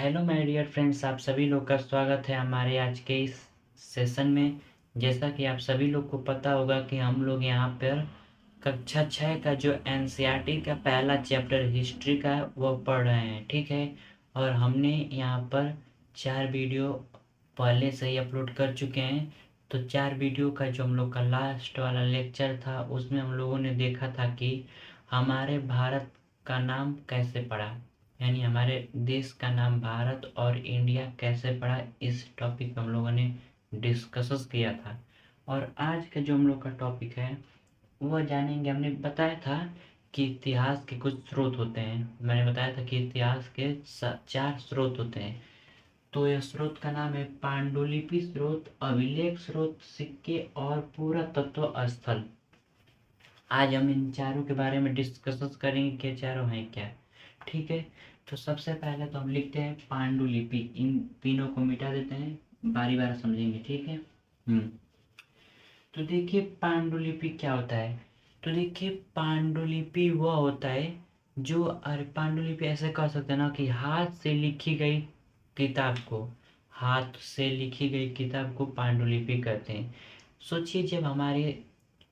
Hello my dear friends, आप सभी लोग का स्वागत है हमारे आज के इस सेशन में। जैसा कि आप सभी लोग को पता होगा कि हम लोग यहाँ पर कक्षा 6 का जो एनसीईआरटी का पहला चैप्टर हिस्ट्री का है वो पढ़ रहे हैं, ठीक है। और हमने यहाँ पर 4 वीडियो पहले से ही अपलोड कर चुके हैं। तो 4 वीडियो का जो हम लोग का लास्ट वाला लेक्चर था उसमें हम लोगों ने देखा था कि हमारे भारत का नाम कैसे पड़ा, यानी हमारे देश का नाम भारत और इंडिया कैसे पड़ा। इस टॉपिक पे हम लोगों ने डिस्कस किया था। और आज का जो हम लोग का टॉपिक है वो जानेंगे। हमने बताया था कि इतिहास के कुछ स्रोत होते हैं। मैंने बताया था कि इतिहास के 4 स्रोत होते हैं। तो यह स्रोत का नाम है पांडुलिपि स्रोत, अभिलेख स्रोत, सिक्के और पुरातत्व स्थल। आज हम इन चारों के बारे में डिस्कस करेंगे कि चारों हैं क्या, ठीक है। तो सबसे पहले तो हम लिखते हैं पांडुलिपि। इन तीनों को मिटा देते हैं, बारी बारी समझेंगे, ठीक है। तो देखिए पांडुलिपि क्या होता है। तो देखिए पांडुलिपि वह होता है जो, अरे पांडुलिपि ऐसे कह सकते हैं ना कि हाथ से लिखी गई किताब को, हाथ से लिखी गई किताब को पांडुलिपि कहते हैं। सोचिए जब हमारे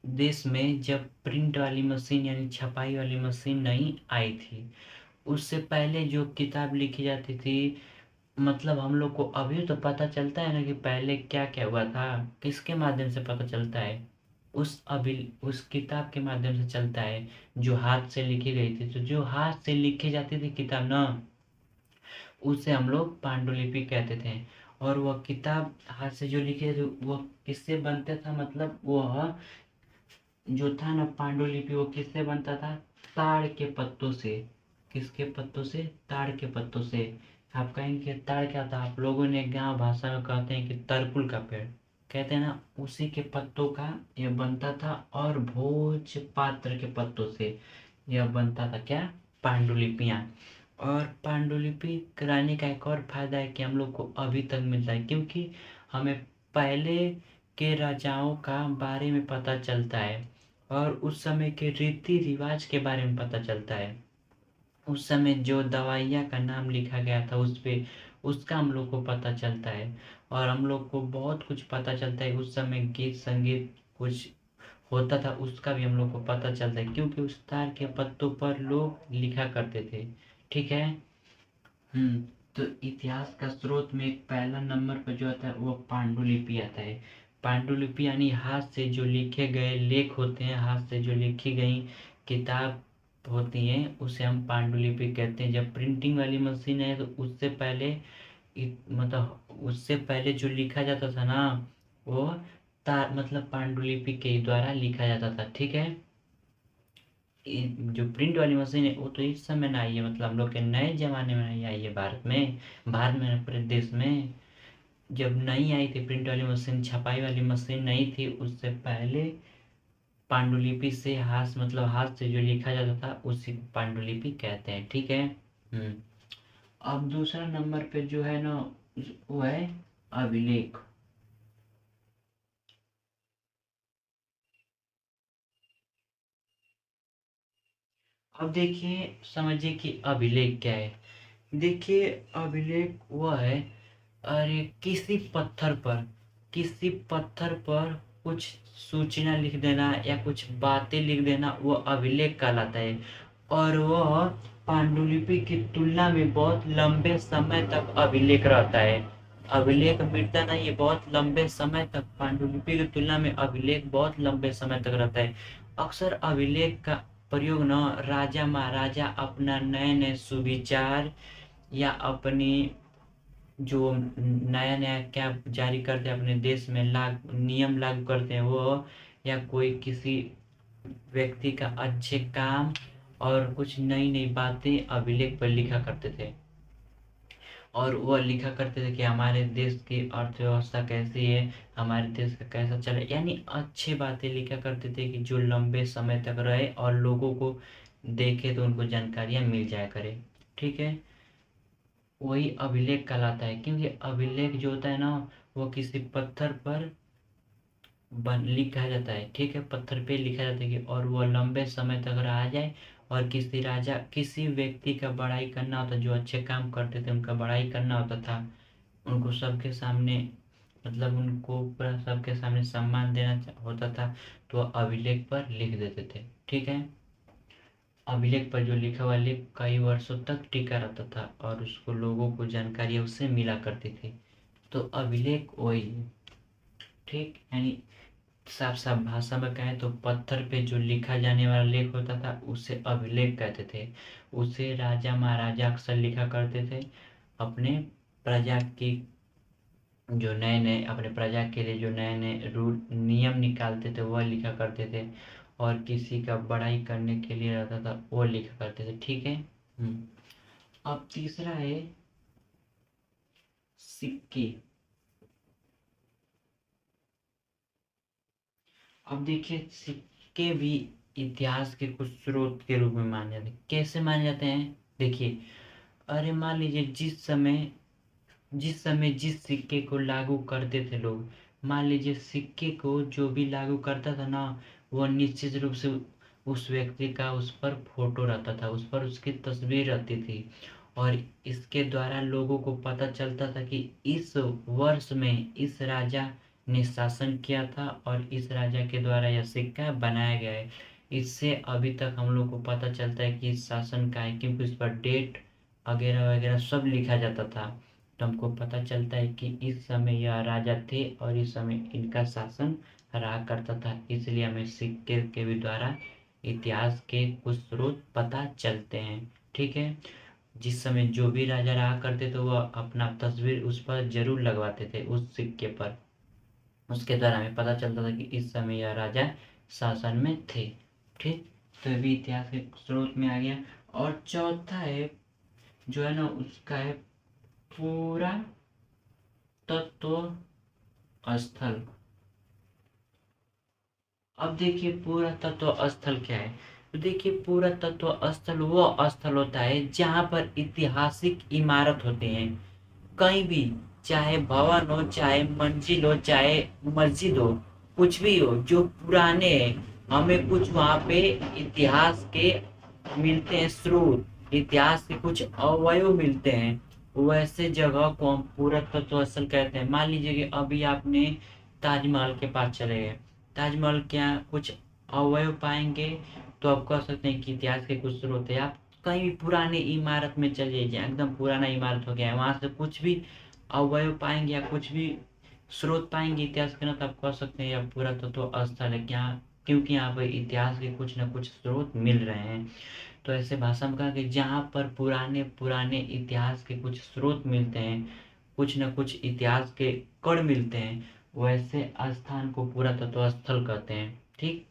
देश में जब प्रिंट वाली मशीन यानी छपाई वाली मशीन नहीं आई थी, उससे पहले जो किताब लिखी जाती थी, मतलब हम लोग को अभी तो पता चलता है ना कि पहले क्या क्या हुआ था। किसके माध्यम से पता चलता है? उस किताब के माध्यम से चलता है जो हाथ से लिखी गई थी। तो जो हाथ से लिखी जाती थी किताब ना, उसे हम लोग पांडुलिपि कहते थे। और वह किताब हाथ से जो लिखी थी वह किससे बनता था, मतलब वह जो था ना पांडुलिपि वो किससे बनता था? ताड़ के पत्तों से। किसके पत्तों से? ताड़ के पत्तों से। आप कहेंगे कि ताड़ क्या था? आप लोगों ने गांव भाषा में कहते हैं कि तरकुल का पेड़ कहते हैं ना, उसी के पत्तों का यह बनता था। और भोज पात्र के पत्तों से यह बनता था क्या? पांडुलिपियां। और पांडुलिपि कराने का एक और फायदा है कि हम लोग को अभी तक मिलता है, क्योंकि हमें पहले के राजाओं का बारे में पता चलता है और उस समय के रीति रिवाज के बारे में पता चलता है। उस समय जो दवाइयाँ का नाम लिखा गया था उस पे, उसका हम लोग को पता चलता है। और हम लोग को बहुत कुछ पता चलता है। उस समय गीत संगीत कुछ होता था उसका भी हम लोग को पता चलता है, क्योंकि उस तार के पत्तों पर लोग लिखा करते थे, ठीक है। हम्म। तो इतिहास का स्रोत में एक पहला नंबर पर जो आता है वो पांडुलिपि आता है। पांडुलिपि यानी हाथ से जो लिखे गए लेख होते हैं, हाथ से जो लिखी गई किताब होती हैं उसे हम पांडुलिपि कहते हैं। जब प्रिंटिंग वाली मशीन है तो उससे पहले मतलब उससे पहले जो लिखा जाता था ना, वो तार मतलब पांडुलिपि के द्वारा लिखा जाता था, ठीक है। जो प्रिंट वाली मशीन है वो तो इस समय ना आई है, मतलब हम लोग के नए जमाने में नहीं आई है भारत में पूरे देश में। जब नहीं आई थी प्रिंट वाली मशीन, छपाई वाली मशीन नहीं थी, उससे पहले पांडुलिपि से हाथ मतलब हाथ से जो लिखा जाता था उसी को पांडुलिपि कहते हैं, ठीक है। हम्म। अब दूसरा नंबर पे जो है ना वो है अभिलेख। अब देखिए समझिए कि अभिलेख क्या है। देखिए अभिलेख वह है, अरे किसी पत्थर पर कुछ सूचना लिख देना या कुछ बातें लिख देना वो अभिलेख कहलाता है। और वह पांडुलिपि की तुलना में बहुत लंबे समय तक अभिलेख रहता है। अभिलेख मिटता नहीं है, बहुत लंबे समय तक पांडुलिपि की तुलना में अभिलेख बहुत लंबे समय तक रहता है। अक्सर अभिलेख का प्रयोग न राजा महाराजा अपना नए नए सुविचार या अपनी जो नया नया क्या जारी करते हैं अपने देश में नियम लागू करते हैं वो, या कोई किसी व्यक्ति का अच्छे काम और कुछ नई नई बातें अभिलेख पर लिखा करते थे। और वह लिखा करते थे कि हमारे देश की अर्थव्यवस्था कैसी है, हमारे देश का कैसा चले, यानी अच्छी बातें लिखा करते थे कि जो लंबे समय तक रहे और लोगों को देखे तो उनको जानकारियां मिल जाया करे, ठीक है। वही अभिलेख कहलाता है, क्योंकि अभिलेख जो होता है ना वो किसी पत्थर पर लिखा जाता है, ठीक है। पत्थर पे लिखा जाता है कि और वो लंबे समय तक रहा जाए और किसी राजा किसी व्यक्ति का बड़ाई करना होता, जो अच्छे काम करते थे उनका बड़ाई करना होता था, उनको सबके सामने मतलब उनको पूरा सबके सामने सम्मान देना होता था, तो अभिलेख पर लिख देते थे। ठीक है, अभिलेख पर जो लिखा हुआ लेख कई वर्षों तक टिका रहता था और उसको लोगों को जानकारी उससे मिला करती थी। तो अभिलेख वही है। ठीक, यानी साफ साफ भाषा में कहें तो पत्थर पे जो लिखा जाने वाला लेख होता था उसे अभिलेख कहते थे। उसे राजा महाराजा अक्सर लिखा करते थे, अपने प्रजा की जो नए नए अपने प्रजा के लिए जो नए नए रूल नियम निकालते थे वह लिखा करते थे, और किसी का बड़ाई करने के लिए रहता था वो लिखा करते थे। ठीक है। अब तीसरा है सिक्के। अब देखिए, सिक्के भी इतिहास के कुछ स्रोत के रूप में माने जाते हैं। कैसे माने जाते हैं? देखिए, अरे मान लीजिए जिस समय जिस सिक्के को लागू करते थे लोग, मान लीजिए सिक्के को जो भी लागू करता था ना, वह निश्चित रूप से उस व्यक्ति का उस पर फोटो रहता था, उस पर उसकी तस्वीर रहती थी, और इसके द्वारा लोगों को पता चलता था कि इस वर्ष में इस राजा ने शासन किया था और इस राजा के द्वारा यह सिक्का बनाया गया है। इससे अभी तक हम लोग को पता चलता है कि इस शासन का है, क्योंकि उस पर डेट वगैरह वगैरह सब लिखा जाता था। तो हमको पता चलता है कि इस समय यह राजा थे और इस समय इनका शासन रहा करता था। इसलिए हमें सिक्के के भी द्वारा इतिहास के कुछ स्रोत पता चलते हैं। ठीक है, जिस समय जो भी राजा रहा करते थे वह अपना तस्वीर उस पर जरूर लगवाते थे उस सिक्के पर। उसके द्वारा हमें पता चलता था कि इस समय यह राजा शासन में थे। ठीक, तो ये भी इतिहास के स्रोत में आ गया। और चौथा है जो है ना, उसका है पूरा तत्व स्थल। अब देखिए, पूरा तत्व स्थल क्या है? तो देखिए, पूरा तत्व स्थल वो स्थल होता है जहाँ पर ऐतिहासिक इमारत होते हैं, कहीं भी, चाहे भवन हो, चाहे मंजिल हो, चाहे मस्जिद हो, कुछ भी हो जो पुराने हैं, हमें कुछ वहाँ पे इतिहास के मिलते हैं स्रोत, इतिहास के कुछ अवयव मिलते हैं, वैसे जगह को हम पुरातत्व स्थल कहते हैं। मान लीजिए कि अभी आपने ताजमहल के पास चले गए, ताजमहल के यहाँ कुछ अवयव पाएंगे, तो आप कह सकते हैं कि इतिहास के कुछ स्रोत है। आप कहीं भी पुराने इमारत में चले जाइए, एकदम पुराना इमारत हो गया है, वहां से कुछ भी अवयव पाएंगे या कुछ भी स्रोत पाएंगे इतिहास के ना, तो आप कह सकते हैं यह पुरातत्व स्थल है। क्या? क्योंकि यहाँ पर इतिहास के कुछ न कुछ स्रोत मिल रहे हैं। तो ऐसे भाषा में कहा कि जहाँ पर पुराने पुराने इतिहास के कुछ स्रोत मिलते हैं, कुछ न कुछ इतिहास के कण मिलते हैं, वैसे स्थान को पुरातत्व स्थल कहते हैं। ठीक,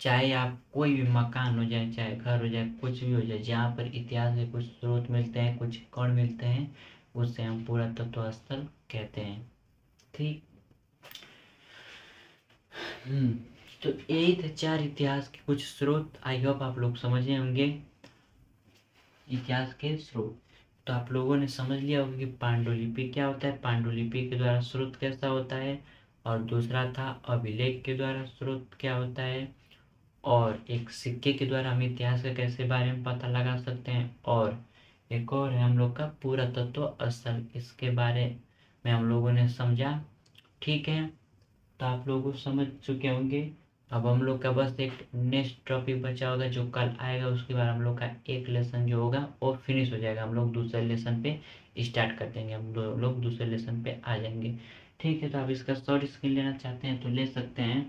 चाहे आप कोई भी मकान हो जाए, चाहे घर हो जाए, कुछ भी हो जाए, जहाँ पर इतिहास के कुछ स्रोत मिलते हैं, कुछ कण मिलते हैं, उसे हम पुरातत्व स्थल कहते हैं। ठीक। तो यही थे 4 इतिहास के कुछ स्रोत। आई होप आप लोग समझे होंगे इतिहास के स्रोत। तो आप लोगों ने समझ लिया होगा कि पांडुलिपि क्या होता है, पांडुलिपि के द्वारा स्रोत कैसा होता है, और दूसरा था अभिलेख के द्वारा स्रोत क्या होता है, और एक सिक्के के द्वारा हम इतिहास के कैसे बारे में पता लगा सकते हैं, और एक और है हम लोग का पुरातत्व स्थल, इसके बारे में हम लोगों ने समझा। ठीक है, तो आप लोग समझ चुके होंगे। अब हम लोग का बस एक नेक्स्ट टॉपिक बचा होगा जो कल आएगा, उसके बाद हम लोग का एक लेसन जो होगा वो फिनिश हो जाएगा, हम लोग दूसरे लेसन पे स्टार्ट कर देंगे, हम लोग दूसरे लेसन पे आ जाएंगे। ठीक है, तो आप इसका शॉर्ट स्क्रीन लेना चाहते हैं तो ले सकते हैं।